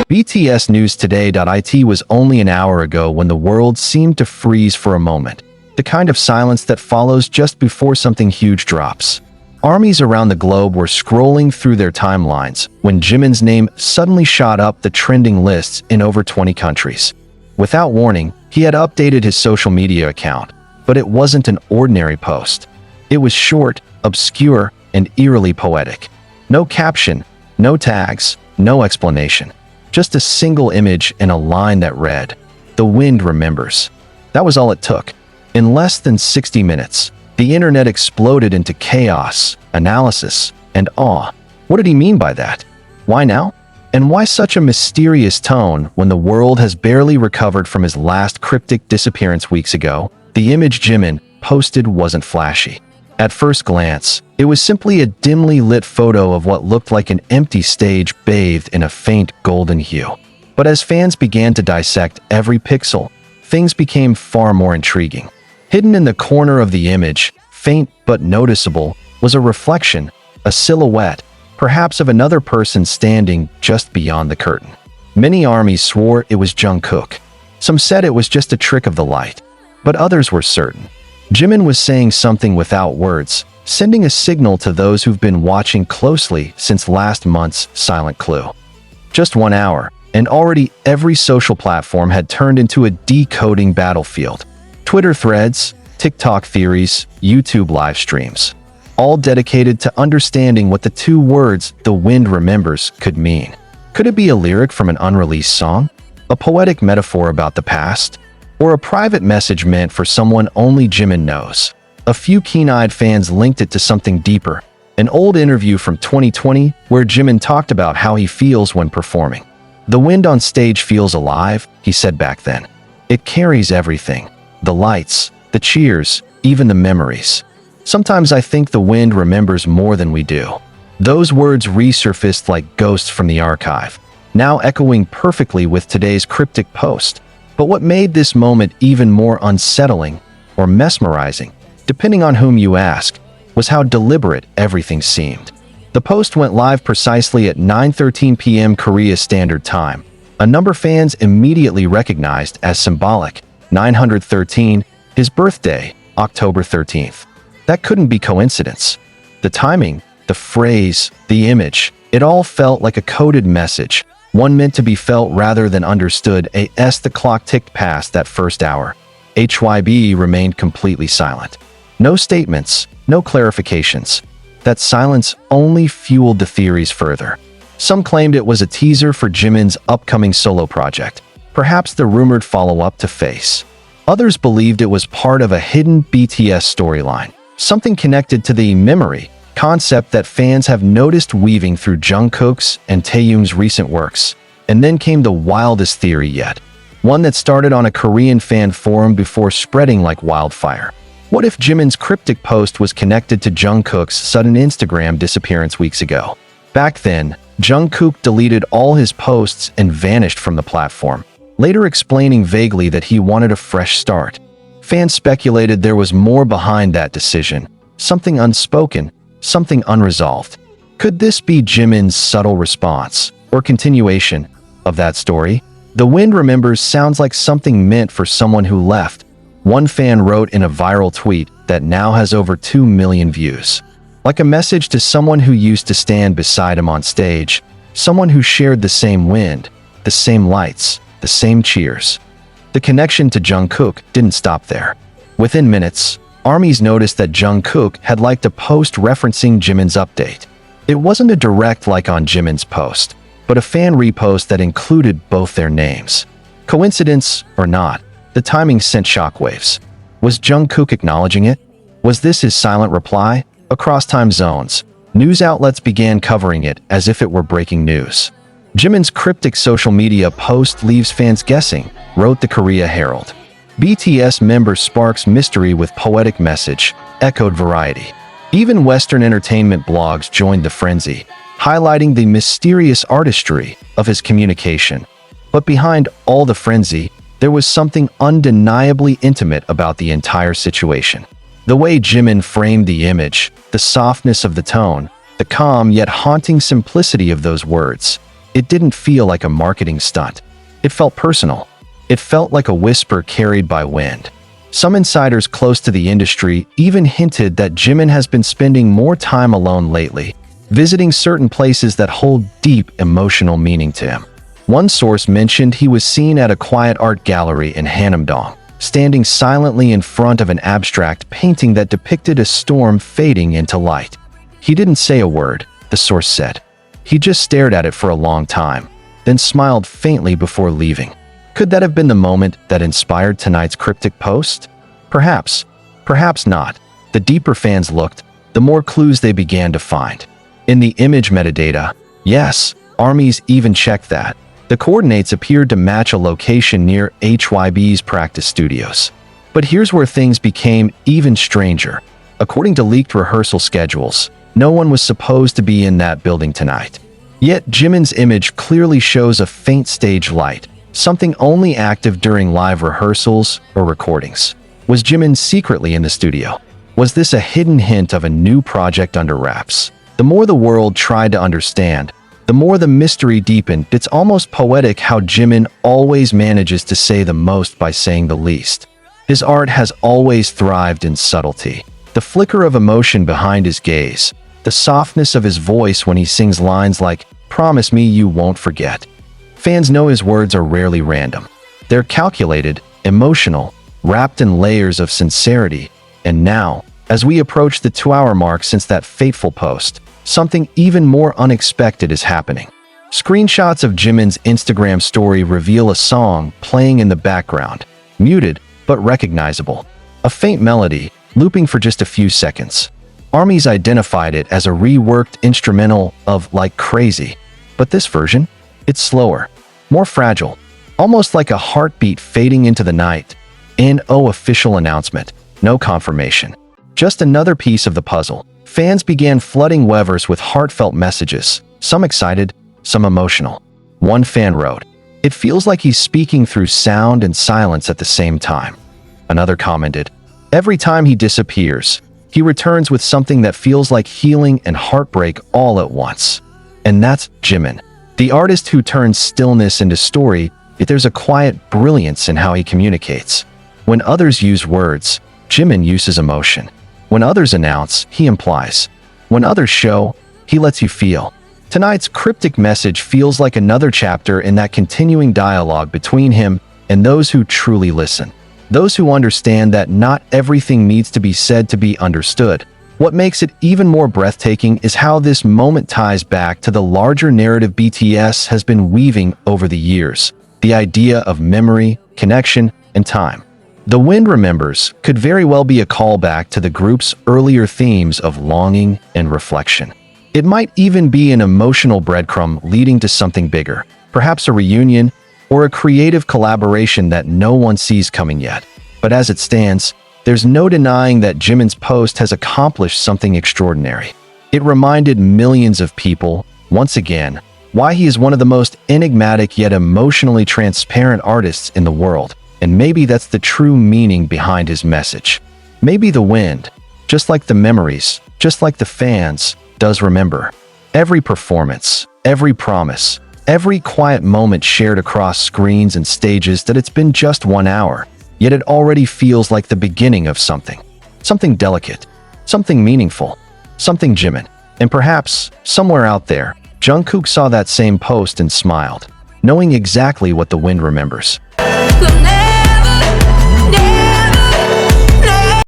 BTS News Today.it was only an hour ago when the world seemed to freeze for a moment. The kind of silence that follows just before something huge drops. Armies around the globe were scrolling through their timelines when Jimin's name suddenly shot up the trending lists in over 20 countries. Without warning, he had updated his social media account, but it wasn't an ordinary post. It was short, obscure, and eerily poetic. No caption, no tags, no explanation. Just a single image and a line that read, "The wind remembers." That was all it took. In less than 60 minutes, the internet exploded into chaos, analysis, and awe. What did he mean by that? Why now? And why such a mysterious tone when the world has barely recovered from his last cryptic disappearance weeks ago? The image Jimin posted wasn't flashy. At first glance, it was simply a dimly lit photo of what looked like an empty stage bathed in a faint golden hue. But as fans began to dissect every pixel, things became far more intriguing. Hidden in the corner of the image, faint but noticeable, was a reflection, a silhouette, perhaps of another person standing just beyond the curtain. Many armies swore it was Jungkook. Some said it was just a trick of the light, but others were certain. Jimin was saying something without words, sending a signal to those who've been watching closely since last month's silent clue. Just 1 hour, and already every social platform had turned into a decoding battlefield. Twitter threads, TikTok theories, YouTube live streams, all dedicated to understanding what the two words "the wind remembers" could mean. Could it be a lyric from an unreleased song? A poetic metaphor about the past? Or a private message meant for someone only Jimin knows? A few keen-eyed fans linked it to something deeper, an old interview from 2020 where Jimin talked about how he feels when performing. "The wind on stage feels alive," he said back then. "It carries everything. The lights, the cheers, even the memories. Sometimes I think the wind remembers more than we do." Those words resurfaced like ghosts from the archive, now echoing perfectly with today's cryptic post. But what made this moment even more unsettling, or mesmerizing, depending on whom you ask, was how deliberate everything seemed. The post went live precisely at 9:13 p.m. Korea Standard Time, a number fans immediately recognized as symbolic. 913, his birthday, October 13th. That couldn't be coincidence. The timing, the phrase, the image, it all felt like a coded message, one meant to be felt rather than understood. As the clock ticked past that first hour, HYB remained completely silent. No statements, no clarifications. That silence only fueled the theories further. Some claimed it was a teaser for Jimin's upcoming solo project, perhaps the rumored follow-up to Face. Others believed it was part of a hidden BTS storyline, something connected to the memory concept that fans have noticed weaving through Jungkook's and Taehyung's recent works. And then came the wildest theory yet, one that started on a Korean fan forum before spreading like wildfire. What if Jimin's cryptic post was connected to Jungkook's sudden Instagram disappearance weeks ago? Back then, Jungkook deleted all his posts and vanished from the platform, later explaining vaguely that he wanted a fresh start. Fans speculated there was more behind that decision, something unspoken, something unresolved. Could this be Jimin's subtle response, or continuation, of that story? "The wind remembers" sounds like something meant for someone who left. One fan wrote in a viral tweet that now has over 2 million views. Like a message to someone who used to stand beside him on stage, someone who shared the same wind, the same lights, the same cheers. The connection to Jungkook didn't stop there. Within minutes, armies noticed that Jungkook had liked a post referencing Jimin's update. It wasn't a direct like on Jimin's post, but a fan repost that included both their names. Coincidence or not, the timing sent shockwaves. Was Jungkook acknowledging it? Was this his silent reply? Across time zones, news outlets began covering it as if it were breaking news. Jimin's cryptic social media post leaves fans guessing, wrote the Korea Herald. BTS member sparks mystery with poetic message, echoed Variety. Even Western entertainment blogs joined the frenzy, highlighting the mysterious artistry of his communication. But behind all the frenzy, there was something undeniably intimate about the entire situation. The way Jimin framed the image, the softness of the tone, the calm yet haunting simplicity of those words. It didn't feel like a marketing stunt. It felt personal. It felt like a whisper carried by wind. Some insiders close to the industry even hinted that Jimin has been spending more time alone lately, visiting certain places that hold deep emotional meaning to him. One source mentioned he was seen at a quiet art gallery in Hanamdong, standing silently in front of an abstract painting that depicted a storm fading into light. He didn't say a word, the source said. He just stared at it for a long time, then smiled faintly before leaving. Could that have been the moment that inspired tonight's cryptic post? Perhaps. Perhaps not. The deeper fans looked, the more clues they began to find. In the image metadata, yes, armies even checked that. The coordinates appeared to match a location near HYB's practice studios. But here's where things became even stranger. According to leaked rehearsal schedules, no one was supposed to be in that building tonight. Yet Jimin's image clearly shows a faint stage light, something only active during live rehearsals or recordings. Was Jimin secretly in the studio? Was this a hidden hint of a new project under wraps? The more the world tried to understand, the more the mystery deepened. It's almost poetic how Jimin always manages to say the most by saying the least. His art has always thrived in subtlety. The flicker of emotion behind his gaze, the softness of his voice when he sings lines like, "Promise me you won't forget." Fans know his words are rarely random. They're calculated, emotional, wrapped in layers of sincerity. And now, as we approach the 2-hour mark since that fateful post, something even more unexpected is happening. Screenshots of Jimin's Instagram story reveal a song playing in the background, muted but recognizable. A faint melody, looping for just a few seconds. Armies identified it as a reworked instrumental of Like Crazy. But this version? It's slower, more fragile, almost like a heartbeat fading into the night. No official announcement, no confirmation. Just another piece of the puzzle. Fans began flooding Weverse with heartfelt messages, some excited, some emotional. One fan wrote, "It feels like he's speaking through sound and silence at the same time." Another commented, "Every time he disappears, he returns with something that feels like healing and heartbreak all at once." And that's Jimin, the artist who turns stillness into story. Yet there's a quiet brilliance in how he communicates. When others use words, Jimin uses emotion. When others announce, he implies. When others show, he lets you feel. Tonight's cryptic message feels like another chapter in that continuing dialogue between him and those who truly listen. Those who understand that not everything needs to be said to be understood. What makes it even more breathtaking is how this moment ties back to the larger narrative BTS has been weaving over the years. The idea of memory, connection, and time. The Wind Remembers could very well be a callback to the group's earlier themes of longing and reflection. It might even be an emotional breadcrumb leading to something bigger, perhaps a reunion or a creative collaboration that no one sees coming yet. But as it stands, there's no denying that Jimin's post has accomplished something extraordinary. It reminded millions of people, once again, why he is one of the most enigmatic yet emotionally transparent artists in the world. And maybe that's the true meaning behind his message. Maybe the wind, just like the memories, just like the fans, does remember. Every performance, every promise, every quiet moment shared across screens and stages. That it's been just 1 hour, yet it already feels like the beginning of something. Something delicate, something meaningful, something Jimin. And perhaps, somewhere out there, Jungkook saw that same post and smiled, knowing exactly what the wind remembers. Good night.